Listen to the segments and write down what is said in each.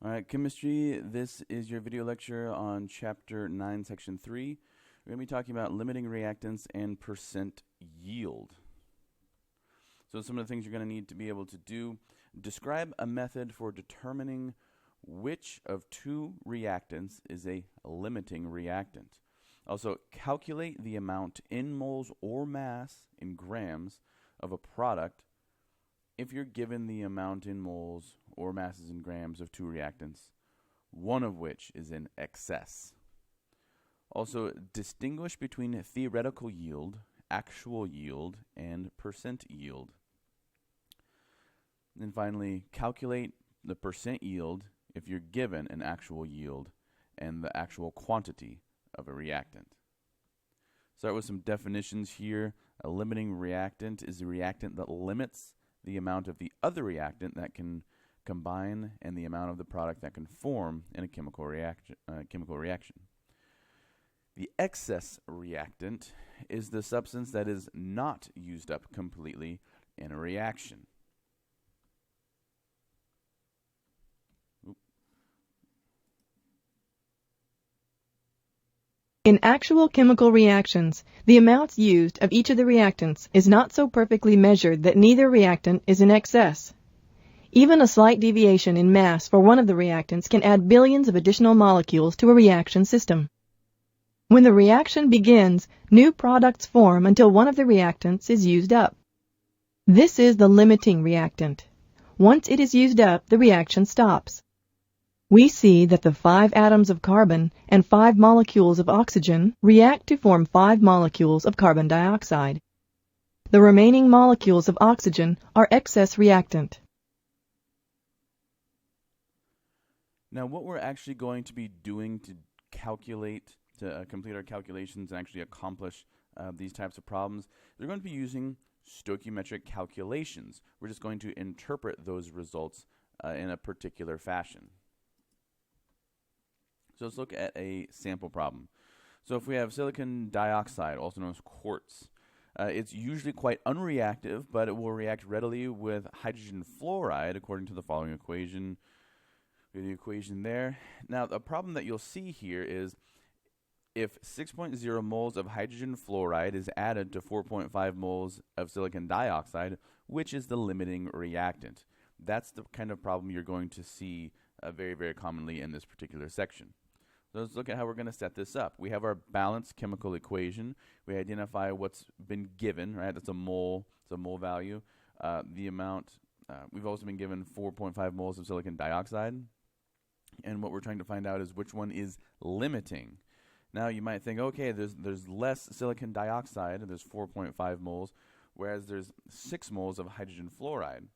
All right, chemistry, this is your video lecture on chapter 9, section 3. We're going to be talking about limiting reactants and percent yield. So some of the things you're going to need to be able to do: describe a method for determining which of two reactants is a limiting reactant. Also, calculate the amount in moles or mass in grams of a product if you're given the amount in moles or masses in grams of two reactants, one of which is in excess. Also, distinguish between theoretical yield, actual yield, and percent yield. And finally, calculate the percent yield if you're given an actual yield and the actual quantity of a reactant. Start with some definitions here. A limiting reactant is a reactant that limits the amount of the other reactant that can combine and the amount of the product that can form in a chemical reaction. The excess reactant is the substance that is not used up completely in a reaction. In actual chemical reactions, the amounts used of each of the reactants is not so perfectly measured that neither reactant is in excess. Even a slight deviation in mass for one of the reactants can add billions of additional molecules to a reaction system. When the reaction begins, new products form until one of the reactants is used up. This is the limiting reactant. Once it is used up, the reaction stops. We see that the 5 atoms of carbon and 5 molecules of oxygen react to form 5 molecules of carbon dioxide. The remaining molecules of oxygen are excess reactant. Now, what we're actually going to be doing to calculate, to complete our calculations and actually accomplish these types of problems, they're going to be using stoichiometric calculations. We're just going to interpret those results in a particular fashion. So let's look at a sample problem. So if we have silicon dioxide, also known as quartz, it's usually quite unreactive, but it will react readily with hydrogen fluoride according to the following equation. We have the equation there. Now, the problem that you'll see here is if 6.0 moles of hydrogen fluoride is added to 4.5 moles of silicon dioxide, which is the limiting reactant. That's the kind of problem you're going to see very, very commonly in this particular section. So let's look at how we're going to set this up. We have our balanced chemical equation. We identify what's been given, right? That's a mole. It's a mole value. The amount, we've also been given 4.5 moles of silicon dioxide. And what we're trying to find out is which one is limiting. Now you might think, okay, there's less silicon dioxide, there's 4.5 moles, whereas there's 6 moles of hydrogen fluoride.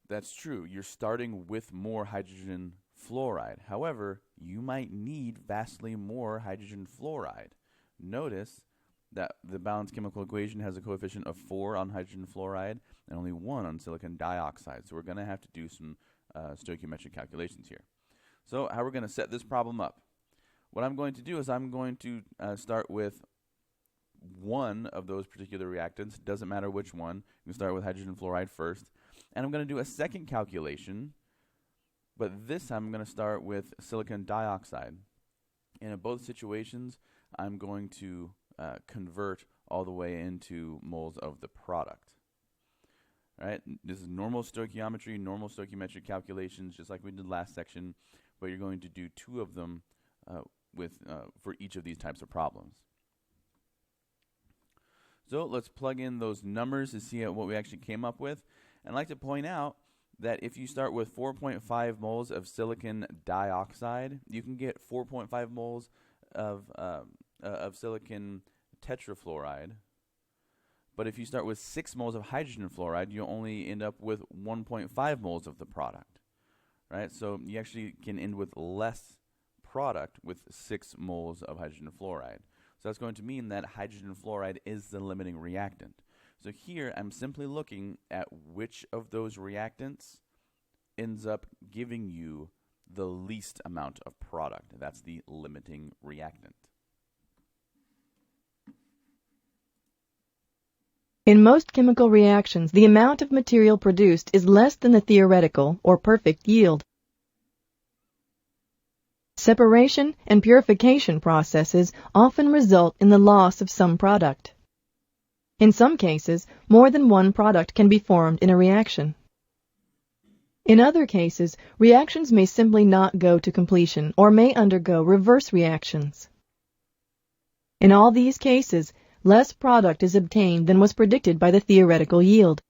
That's true. You're starting with more hydrogen fluoride. However, you might need vastly more hydrogen fluoride. Notice that the balanced chemical equation has a coefficient of 4 on hydrogen fluoride and only 1 on silicon dioxide. So we're going to have to do some stoichiometric calculations here. So how we're going to set this problem up. What I'm going to do is I'm going to start with one of those particular reactants. Doesn't matter which one. You can start with hydrogen fluoride first. And I'm going to do a second calculation, but this time I'm going to start with silicon dioxide. And in both situations, I'm going to convert all the way into moles of the product. All right, this is normal stoichiometry, normal stoichiometric calculations, just like we did last section, but you're going to do 2 of them for each of these types of problems. So let's plug in those numbers to see what we actually came up with. And I'd like to point out that if you start with 4.5 moles of silicon dioxide, you can get 4.5 moles of silicon tetrafluoride. But if you start with 6 moles of hydrogen fluoride, you only end up with 1.5 moles of the product. Right? So you actually can end with less product with 6 moles of hydrogen fluoride. So that's going to mean that hydrogen fluoride is the limiting reactant. So here I'm simply looking at which of those reactants ends up giving you the least amount of product. That's the limiting reactant. In most chemical reactions, the amount of material produced is less than the theoretical or perfect yield. Separation and purification processes often result in the loss of some product. In some cases, more than one product can be formed in a reaction. In other cases, reactions may simply not go to completion or may undergo reverse reactions. In all these cases, less product is obtained than was predicted by the theoretical yield.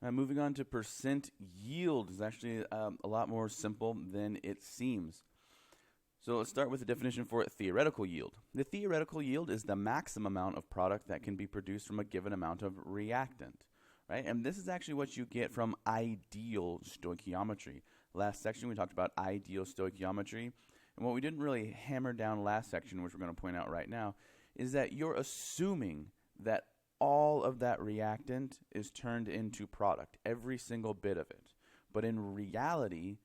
Moving on to percent yield is actually a lot more simple than it seems. So let's start with the definition for theoretical yield. The theoretical yield is the maximum amount of product that can be produced from a given amount of reactant, right? And this is actually what you get from ideal stoichiometry. Last section we talked about ideal stoichiometry, and what we didn't really hammer down last section, which we're going to point out right now, is that you're assuming that all of that reactant is turned into product, every single bit of it. But in reality,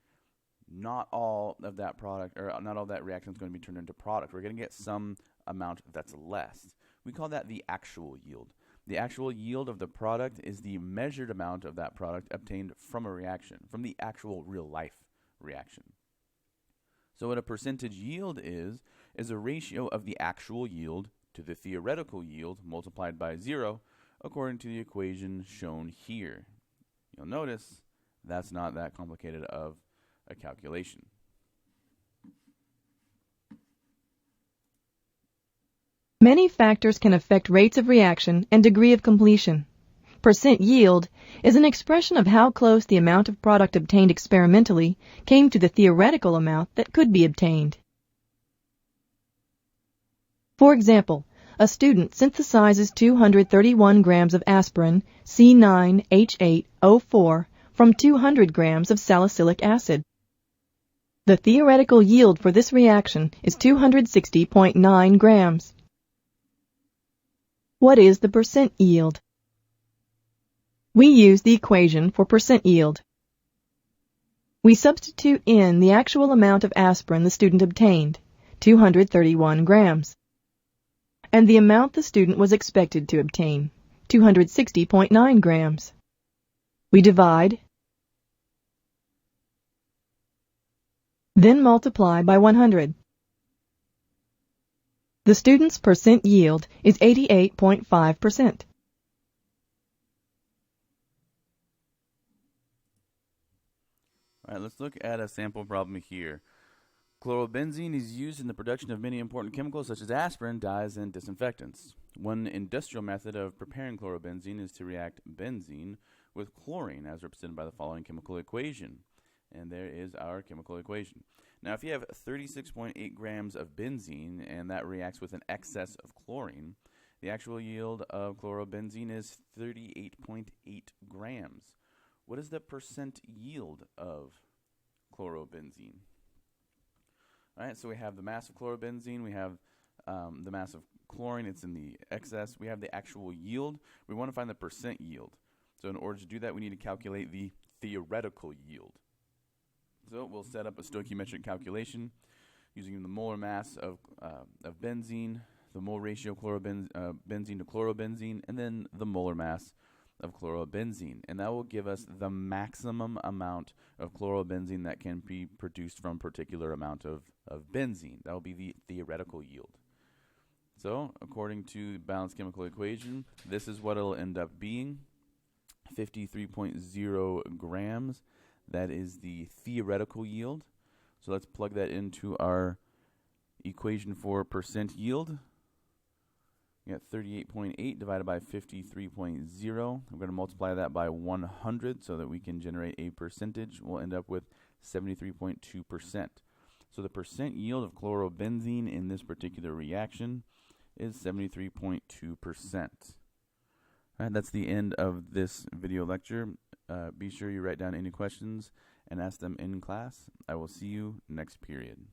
not all of that product, or not all that reactant is going to be turned into product. We're going to get some amount that's less. We call that the actual yield. The actual yield of the product is the measured amount of that product obtained from a reaction, from the actual real life reaction. So what a percentage yield is a ratio of the actual yield to the theoretical yield multiplied by 0 according to the equation shown here. You'll notice that's not that complicated of a calculation. Many factors can affect rates of reaction and degree of completion. Percent yield is an expression of how close the amount of product obtained experimentally came to the theoretical amount that could be obtained. For example, a student synthesizes 231 grams of aspirin C9H8O4 from 200 grams of salicylic acid. The theoretical yield for this reaction is 260.9 grams. What is the percent yield? We use the equation for percent yield. We substitute in the actual amount of aspirin the student obtained, 231 grams, and the amount the student was expected to obtain, 260.9 grams. We divide, then multiply by 100. The student's percent yield is 88.5%. All right, let's look at a sample problem here. Chlorobenzene is used in the production of many important chemicals such as aspirin, dyes, and disinfectants. One industrial method of preparing chlorobenzene is to react benzene with chlorine as represented by the following chemical equation. And there is our chemical equation. Now, if you have 36.8 grams of benzene and that reacts with an excess of chlorine, the actual yield of chlorobenzene is 38.8 grams. What is the percent yield of chlorobenzene? All right, so we have the mass of chlorobenzene, we have the mass of chlorine, it's in the excess, we have the actual yield. We want to find the percent yield. So in order to do that, we need to calculate the theoretical yield. So we'll set up a stoichiometric calculation using the molar mass of benzene, the mole ratio of benzene to chlorobenzene, and then the molar mass of chlorobenzene. And that will give us the maximum amount of chlorobenzene that can be produced from a particular amount of benzene. That will be the theoretical yield. So according to the balanced chemical equation, this is what it'll end up being, 53.0 grams. That is the theoretical yield. So let's plug that into our equation for percent yield. We got 38.8 divided by 53.0. I'm going to multiply that by 100 so that we can generate a percentage. We'll end up with 73.2%. So the percent yield of chlorobenzene in this particular reaction is 73.2%. Alright, that's the end of this video lecture. Be sure you write down any questions and ask them in class. I will see you next period.